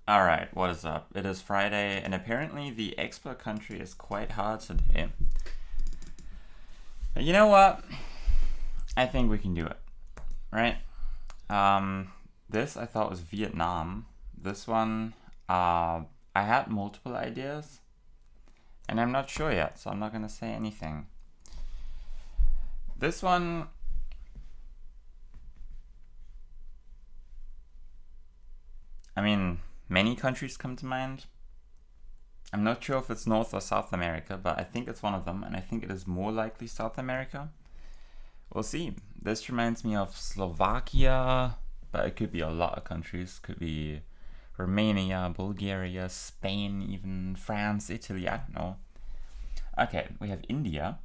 Alright, what is up? It is Friday, and apparently the export country is quite hard today. But you know what? I think we can do it, right? This I thought was Vietnam. This one, I had multiple ideas, and I'm not sure yet, so I'm not gonna say anything. This one, I mean, many countries come to mind. I'm not sure if it's North or South America, but I think it's one of them, and I think it is more likely South America. We'll see. This reminds me of Slovakia, but it could be a lot of countries. Could be Romania, Bulgaria, Spain, even France, Italy, I don't know. Okay, we have India.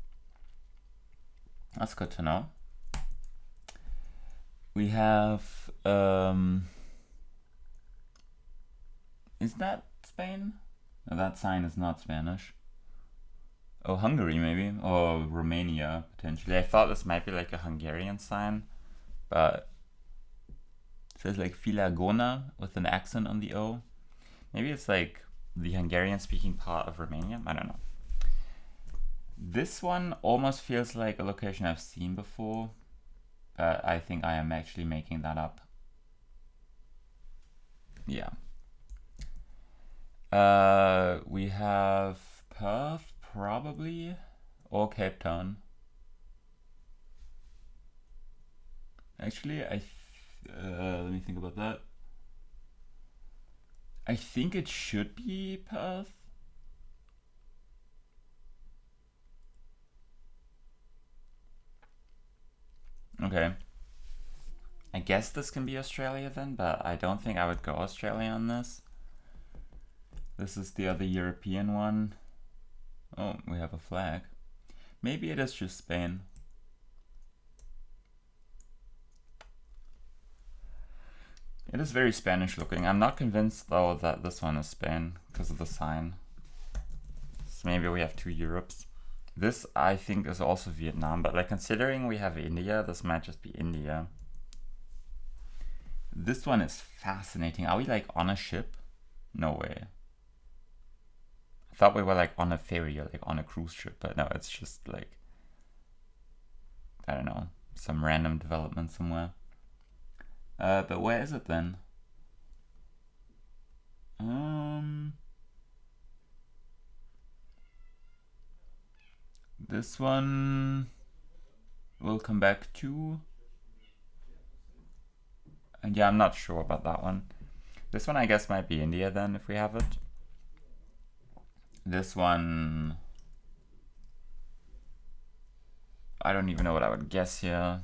That's good to know. We have, is that Spain? No, that sign is not Spanish. Oh, Hungary maybe, or Romania potentially. I thought this might be like a Hungarian sign, but it says like Filagona with an accent on the O. Maybe it's like the Hungarian-speaking part of Romania. I don't know. This one almost feels like a location I've seen before, but I think I am actually making that up. Yeah. We have Perth, probably, or Cape Town. Actually, let me think about that. I think it should be Perth. Okay. I guess this can be Australia then, but I don't think I would go Australia on this. This is the other European one. Oh, we have a flag. Maybe it is just Spain. It is very Spanish looking. I'm not convinced though that this one is Spain because of the sign. So maybe we have two Europes. This I think is also Vietnam, but like considering we have India, this might just be India. This one is fascinating. Are we like on a ship? No way. I thought we were like on a ferry or like on a cruise ship, but no, it's just like, I don't know, some random development somewhere. But where is it then? This one we'll come back to. And yeah, I'm not sure about that one. This one I guess might be India then if we have it. This one, I don't even know what I would guess here.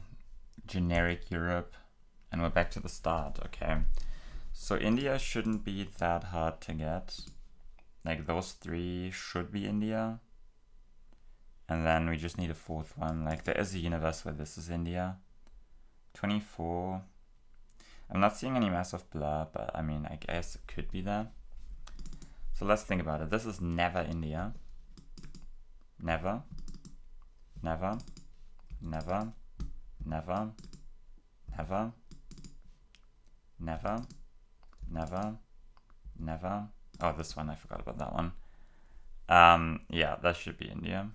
Generic Europe. And we're back to the start, okay. So India shouldn't be that hard to get. Like those three should be India. And then we just need a fourth one. Like there is a universe where this is India. 24. I'm not seeing any massive blur, but I mean, I guess it could be there. So let's think about it. This is never India. Never. Never. Never. Never. Never. Never. Never. Never. Oh, this one. I forgot about that one. Yeah, that should be India.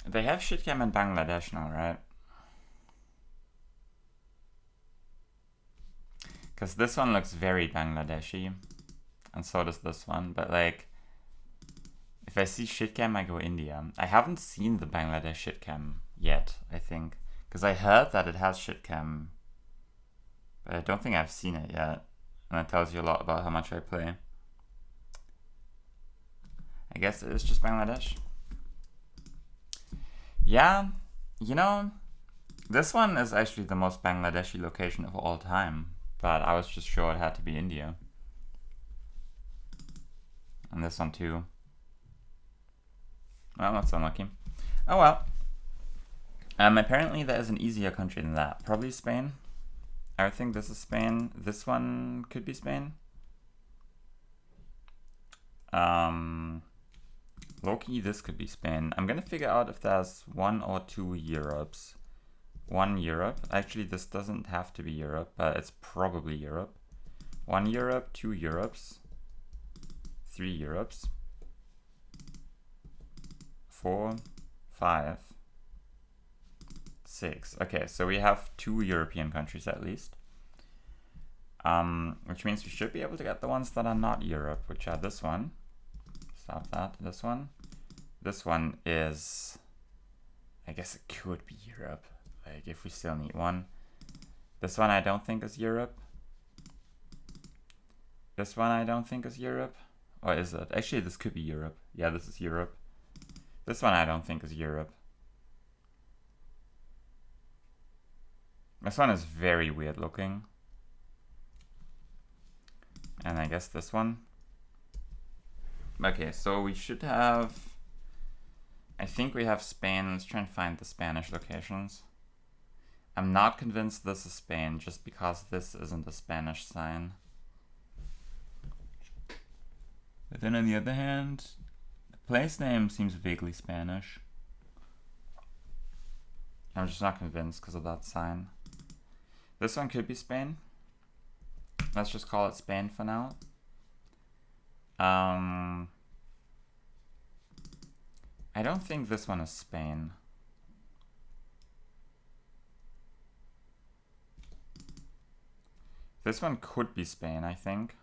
They have shitcam in Bangladesh now, right? Because this one looks very Bangladeshi. And so does this one. But like, if I see shitcam, I go India. I haven't seen the Bangladesh shitcam yet, I think. Because I heard that it has shitcam. But I don't think I've seen it yet. And that tells you a lot about how much I play. I guess it is just Bangladesh. Yeah, you know, this one is actually the most Bangladeshi location of all time. But I was just sure it had to be India. And this one too. Well, that's unlucky. Oh well. Apparently there is an easier country than that. Probably Spain. I think this is Spain. This one could be Spain. Loki, this could be Spain. I'm gonna figure out if there's 1 or 2 Europes. 1 Europe. Actually, this doesn't have to be Europe, but it's probably Europe. 1 Europe, 2 Europes, 3 Europes, 4, 5, 6. Okay, so we have 2 European countries at least. Which means we should be able to get the ones that are not Europe, which are this one. Stop that. This one. This one is... I guess it could be Europe, like if we still need one. This one I don't think is Europe. This one I don't think is Europe. Or is it? Actually, this could be Europe. Yeah, this is Europe. This one I don't think is Europe. This one is very weird looking. And I guess this one. Okay, so we should have... I think we have Spain. Let's try and find the Spanish locations. I'm not convinced this is Spain, just because this isn't a Spanish sign. But then on the other hand, the place name seems vaguely Spanish. I'm just not convinced because of that sign. This one could be Spain. Let's just call it Spain for now. I don't think this one is Spain. This one could be Spain, I think.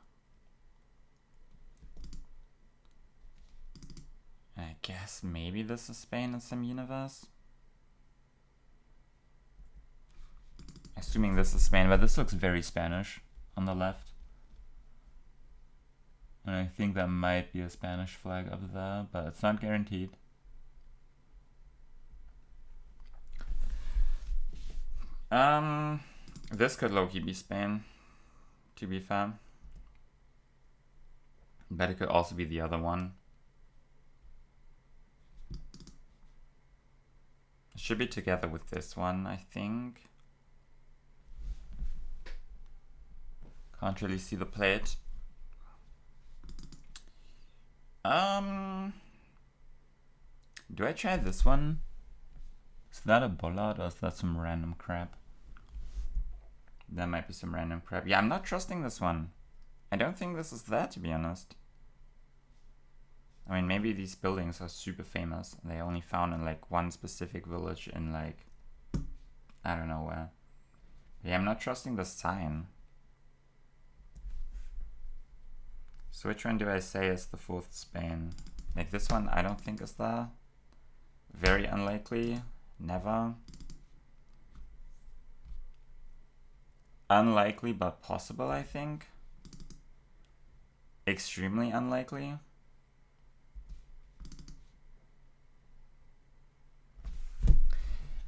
I guess maybe this is Spain in some universe. Assuming this is Spain, but this looks very Spanish on the left. And I think there might be a Spanish flag up there, but it's not guaranteed. This could low-key be Spain, to be fair. But it could also be the other one. It should be together with this one, I think. Can't really see the plate. Do I try this one? Is that a bollard or is that some random crap? That might be some random crap. Yeah, I'm not trusting this one. I don't think this is there, to be honest. I mean, maybe these buildings are super famous and they only found in like one specific village in like, I don't know where. Yeah, I'm not trusting the sign. So which one do I say is the 4th Spain? Like this one I don't think is there. Very unlikely. Never. Unlikely but possible, I think. Extremely unlikely.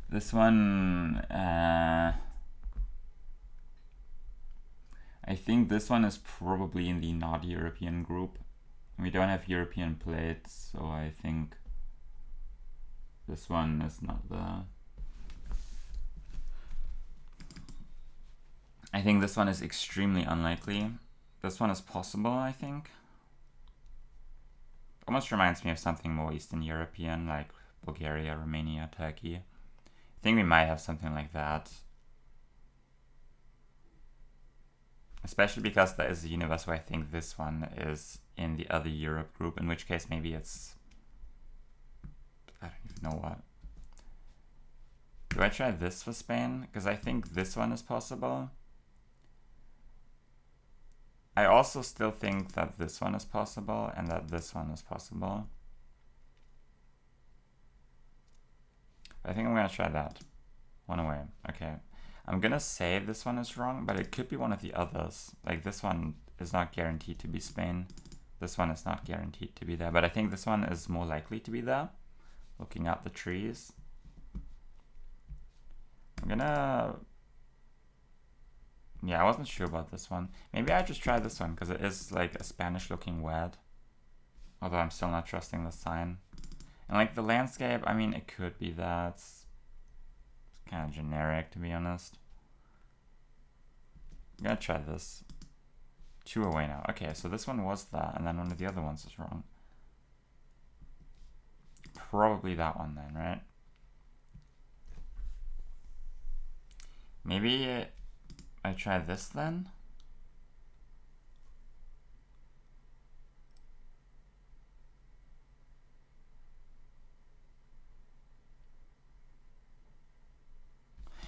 This one, I think this one is probably in the not European group. We don't have European plates, so I think this one is not there. I think this one is extremely unlikely. This one is possible, I think. Almost reminds me of something more Eastern European, like Bulgaria, Romania, Turkey. I think we might have something like that. Especially because there is a universe where I think this one is in the other Europe group, in which case maybe it's... I don't even know what. Do I try this for Spain? Because I think this one is possible. I also still think that this one is possible and that this one is possible. I think I'm gonna try that. One away. Okay. I'm gonna say this one is wrong, but it could be one of the others. Like this one is not guaranteed to be Spain. This one is not guaranteed to be there, but I think this one is more likely to be there. Looking at the trees. I'm gonna... Yeah, I wasn't sure about this one. Maybe I just try this one, because it is like a Spanish looking word. Although I'm still not trusting the sign. And like the landscape, I mean, it could be that. It's kind of generic, to be honest. I'm gonna try this. 2 away now. Okay, so this one was that, and then one of the other ones is wrong. Probably that one then, right? Maybe I try this then?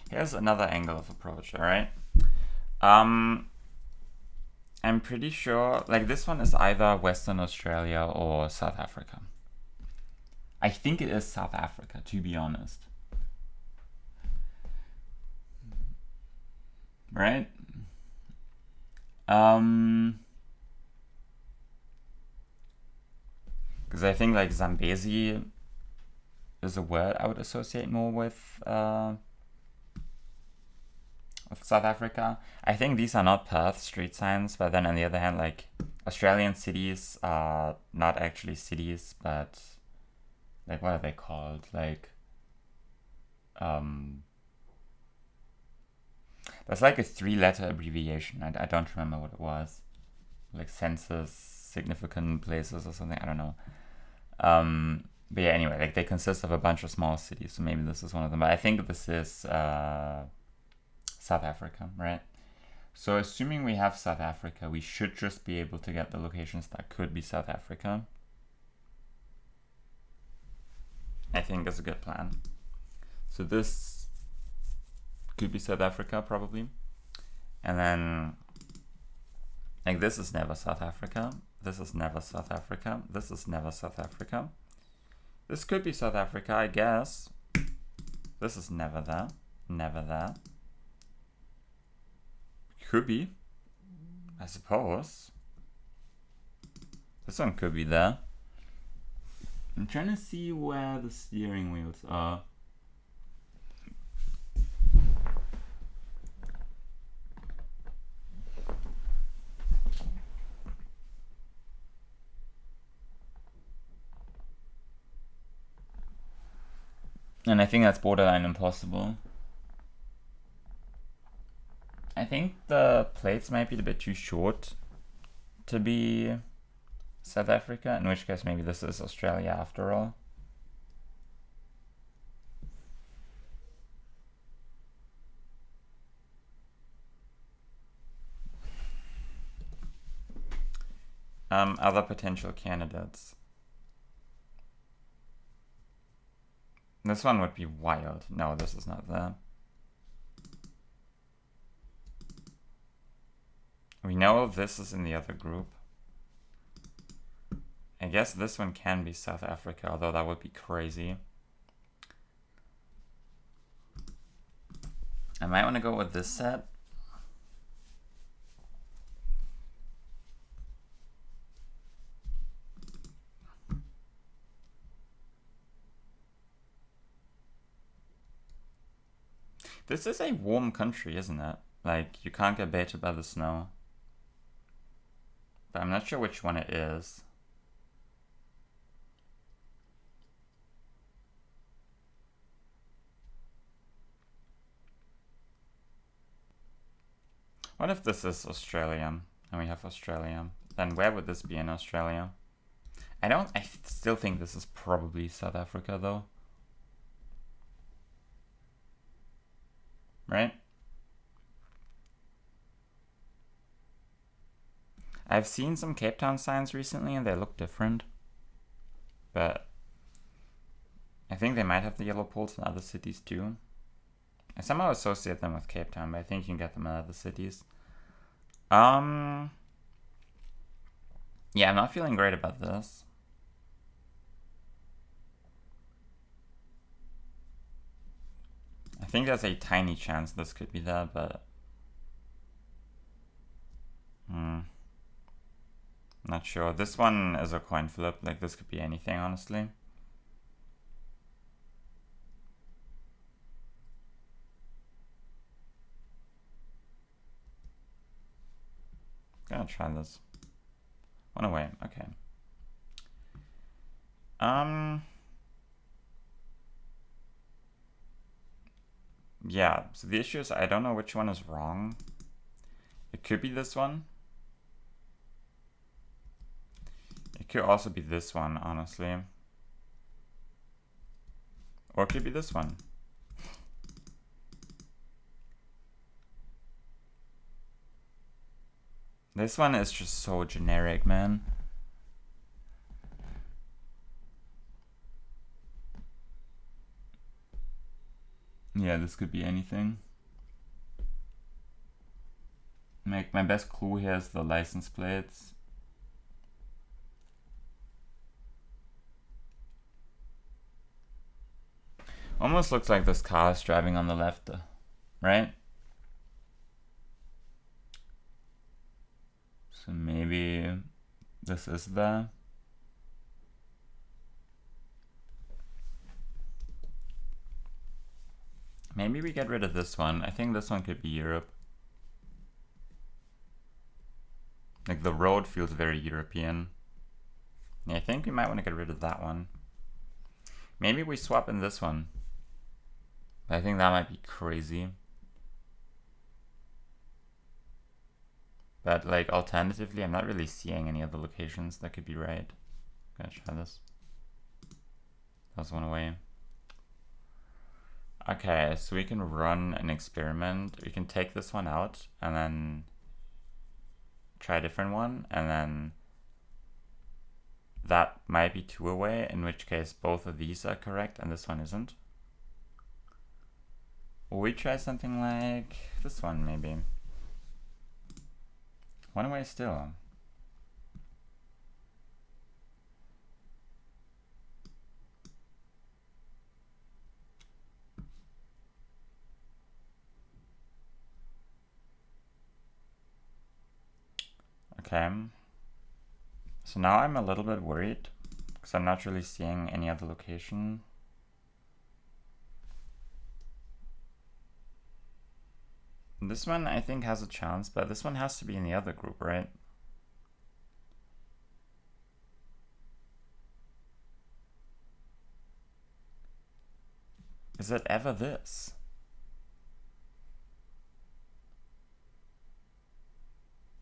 Here's another angle of approach, alright? I'm pretty sure, like this one is either Western Australia or South Africa. I think it is South Africa, to be honest. Right? Because I think like Zambezi is a word I would associate more with South Africa. I think these are not Perth street signs, but then on the other hand, like Australian cities are not actually cities, but like what are they called? Like there's like a 3-letter abbreviation. I don't remember what it was. Like census significant places or something. I don't know. But yeah, anyway, like they consist of a bunch of small cities, so maybe this is one of them. But I think this is South Africa, right? So assuming we have South Africa, we should just be able to get the locations that could be South Africa. I think that's a good plan. So this could be South Africa, probably. And then, like this is never South Africa. This is never South Africa. This is never South Africa. This could be South Africa, I guess. This is never there. Never there. Could be, I suppose. This one could be there. I'm trying to see where the steering wheels are. And I think that's borderline impossible. I think the plates might be a bit too short to be South Africa, in which case maybe this is Australia after all. Other potential candidates. This one would be wild. No, this is not there. We know this is in the other group. I guess this one can be South Africa, although that would be crazy. I might want to go with this set. This is a warm country, isn't it? Like, you can't get baited by the snow. But I'm not sure which one it is. What if this is Australia, and we have Australia? Then where would this be in Australia? I still think this is probably South Africa, though. Right? I've seen some Cape Town signs recently and they look different. But I think they might have the yellow poles in other cities too. I somehow associate them with Cape Town, but I think you can get them in other cities. Yeah, I'm not feeling great about this. I think there's a tiny chance this could be there, but not sure. This one is a coin flip. Like, this could be anything, honestly. Gonna try this. One away. Okay. Yeah, so the issue is I don't know which one is wrong. It could be this one. It could also be this one, honestly. Or it could be this one. This one is just so generic, man. Yeah, this could be anything. Like, my best clue here is the license plates. Almost looks like this car is driving on the left, right? So maybe this is the... Maybe we get rid of this one. I think this one could be Europe. Like, the road feels very European. Yeah, I think we might want to get rid of that one. Maybe we swap in this one. But I think that might be crazy. But like, alternatively, I'm not really seeing any other locations that could be right. Gonna try this. That one away. Okay, so we can run an experiment. We can take this one out and then try a different one, and then that might be 2 away, in which case both of these are correct and this one isn't. Will we try something like this one, maybe? 1 away still. Okay. So now I'm a little bit worried, because I'm not really seeing any other location. This one I think has a chance, but this one has to be in the other group, right? Is it ever this?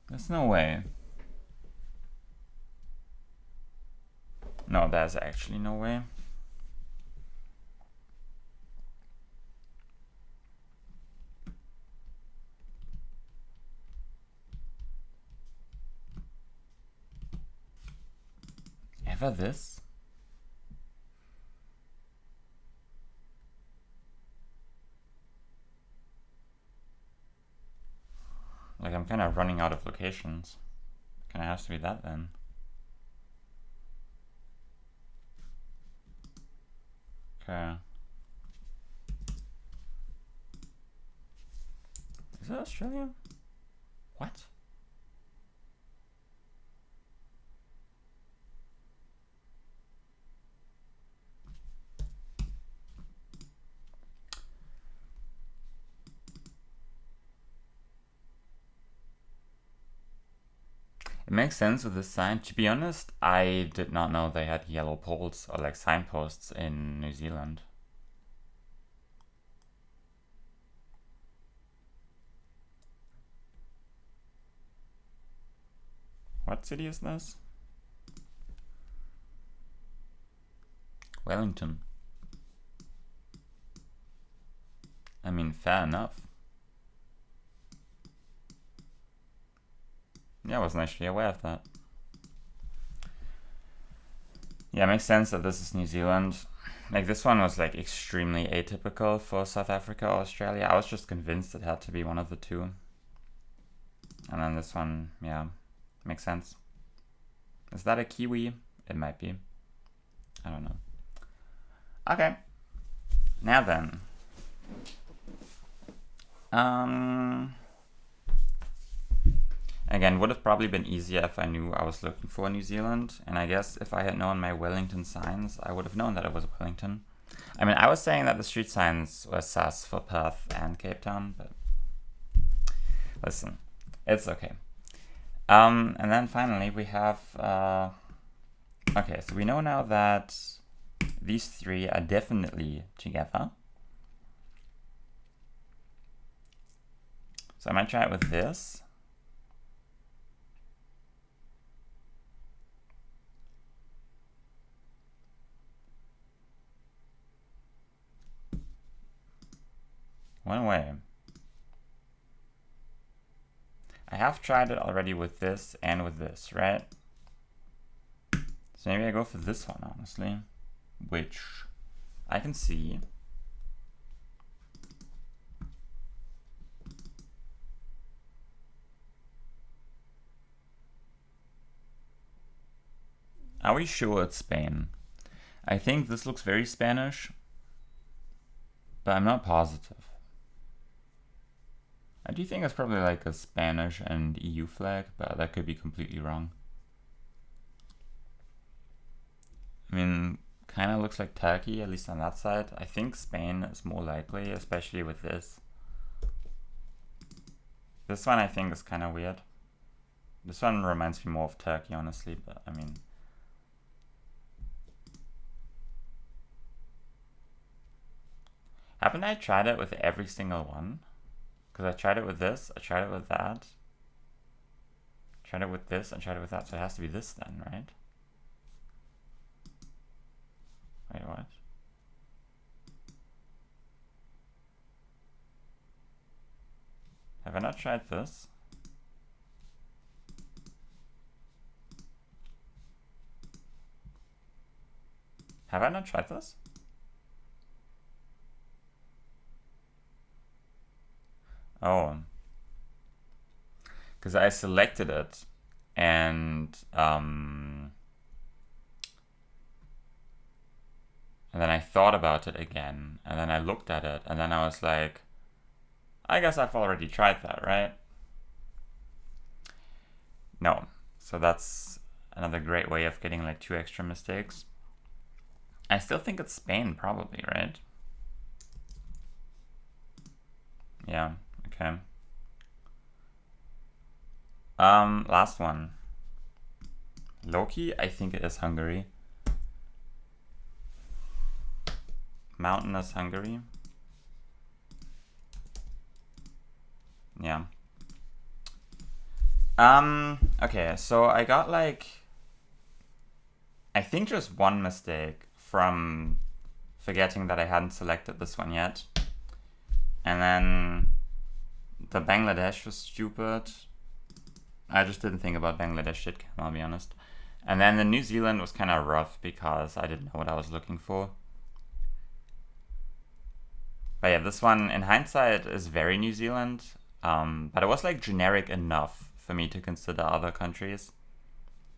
There's no way. No, there's actually no way. Ever this? Like, I'm kind of running out of locations. Kind of has to be that then. Okay. Is it Australia? What? It makes sense with this sign. To be honest, I did not know they had yellow poles or like signposts in New Zealand. What city is this? Wellington. I mean, fair enough. Yeah, I wasn't actually aware of that. Yeah, it makes sense that this is New Zealand. Like, this one was like extremely atypical for South Africa or Australia. I was just convinced it had to be one of the two. And then this one, yeah, makes sense. Is that a Kiwi? It might be. I don't know. Okay. Now then. Again, would have probably been easier if I knew I was looking for New Zealand. And I guess if I had known my Wellington signs, I would have known that it was Wellington. I mean, I was saying that the street signs were sus for Perth and Cape Town, but listen, it's okay. And then finally we have, okay, so we know now that these three are definitely together. So I might try it with this. went away. I have tried it already with this and with this, right? So maybe I go for this one, honestly. Which I can see. Are we sure it's Spain? I think this looks very Spanish, but I'm not positive. I do think it's probably like a Spanish and EU flag, but that could be completely wrong. I mean, kind of looks like Turkey, at least on that side. I think Spain is more likely, especially with this. This one I think is kind of weird. This one reminds me more of Turkey, honestly, but I mean... Haven't I tried it with every single one? Because I tried it with this, I tried it with that. Tried it with this, and tried it with that, so it has to be this then, right? Wait, what? Have I not tried this? Have I not tried this? Oh. Because I selected it and then I thought about it again, and then I looked at it, and then I was like, I guess I've already tried that, right? No. So that's another great way of getting like 2 extra mistakes. I still think it's Spain, probably, right? Yeah, okay. Last one. Loki, I think it is Hungary. Mountainous Hungary. Yeah. Okay, so I got like, I think just one mistake from forgetting that I hadn't selected this one yet. And then the Bangladesh was stupid. I just didn't think about Bangladesh shit, I'll be honest. And then the New Zealand was kind of rough because I didn't know what I was looking for. But yeah, this one in hindsight is very New Zealand. But it was like generic enough for me to consider other countries.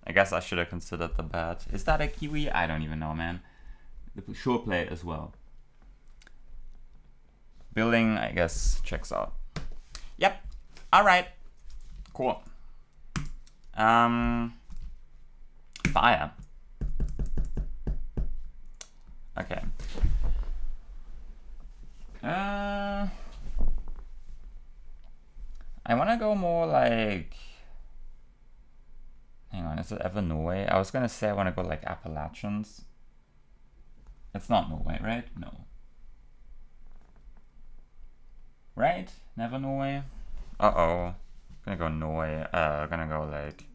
I guess I should have considered the bat. Is that a Kiwi? I don't even know, man. The shore plate as well. Building, I guess, checks out. Yep. All right. Cool. Fire. Okay. I want to go more like... Hang on, is it ever Norway? I was going to say I want to go like Appalachians. It's not Norway, right? No. Right? Never Norway? Uh-oh. Gonna go Norway. Gonna go like...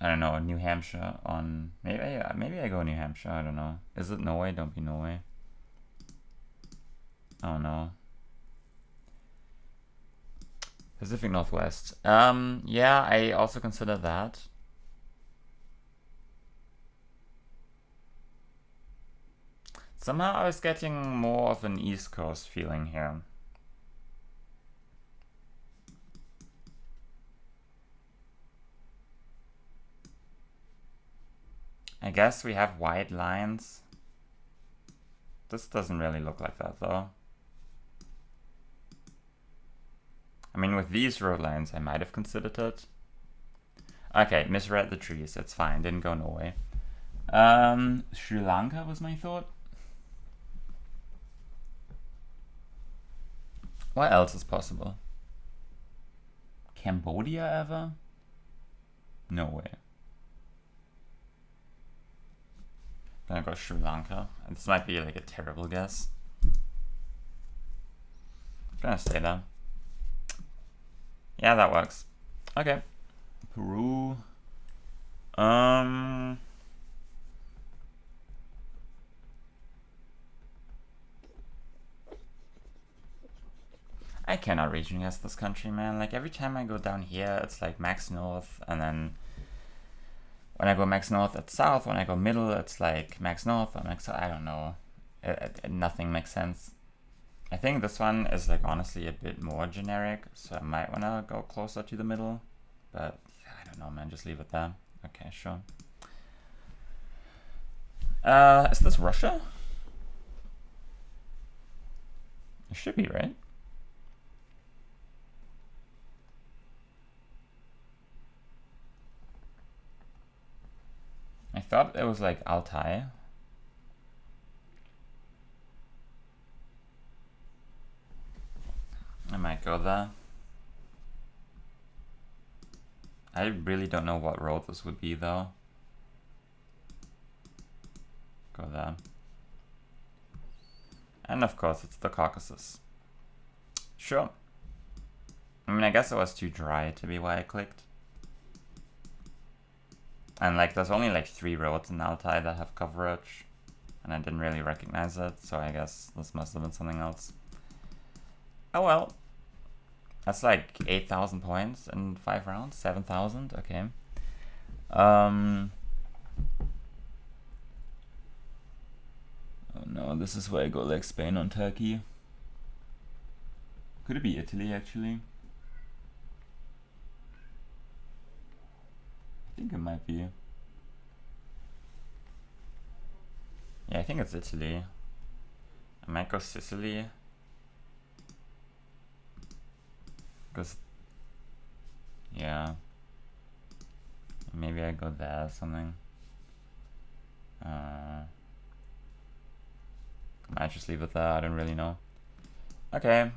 I don't know, New Hampshire on... Maybe I go New Hampshire, I don't know. Is it Norway? Don't be Norway. Oh no. Pacific Northwest. Yeah, I also consider that. Somehow I was getting more of an East Coast feeling here. I guess we have white lines. This doesn't really look like that though. I mean, with these road lines, I might have considered it. Okay, misread the trees. It's fine. Didn't go Norway. Sri Lanka was my thought. What else is possible? Cambodia ever? No way. Gonna go Sri Lanka. This might be like a terrible guess. Gonna stay there. Yeah, that works. Okay. Peru. I cannot region guess this country, man. Like every time I go down here, it's like max north, and then when I go max north, it's south. When I go middle, it's like max north or max south. I don't know. Nothing makes sense. I think this one is like honestly a bit more generic, so I might want to go closer to the middle, but I don't know, man. Just leave it there. Okay, sure. Is this Russia? It should be, right? I thought it was like Altai. I might go there. I really don't know what road this would be though. Go there. And of course it's the Caucasus. Sure. I mean, I guess it was too dry to be why I clicked. And like there's only like 3 roads in Altai that have coverage. And I didn't really recognize it, so I guess this must have been something else. Oh well. That's like 8,000 points in 5 rounds? 7,000? Okay. Oh no, this is where I go like Spain on Turkey. Could it be Italy actually? I think it might be. Yeah, I think it's Italy. I might go Sicily. Because, yeah. Maybe I go there or something. Might just leave it there, I don't really know. Okay.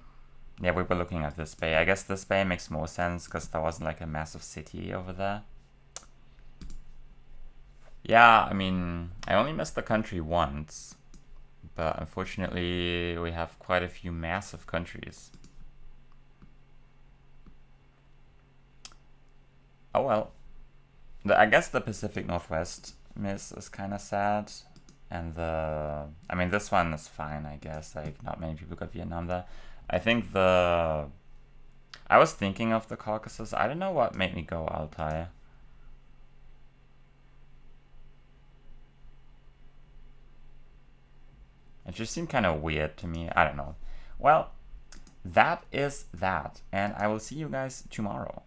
Yeah, we were looking at this bay. I guess this bay makes more sense because there wasn't like a massive city over there. Yeah, I mean, I only missed the country once. But unfortunately, we have quite a few massive countries. Oh well. I guess the Pacific Northwest miss is kind of sad. And I mean, this one is fine, I guess. Like, not many people got Vietnam there. I think I was thinking of the Caucasus. I don't know what made me go Altai. It just seemed kind of weird to me. I don't know. Well, that is that. And I will see you guys tomorrow.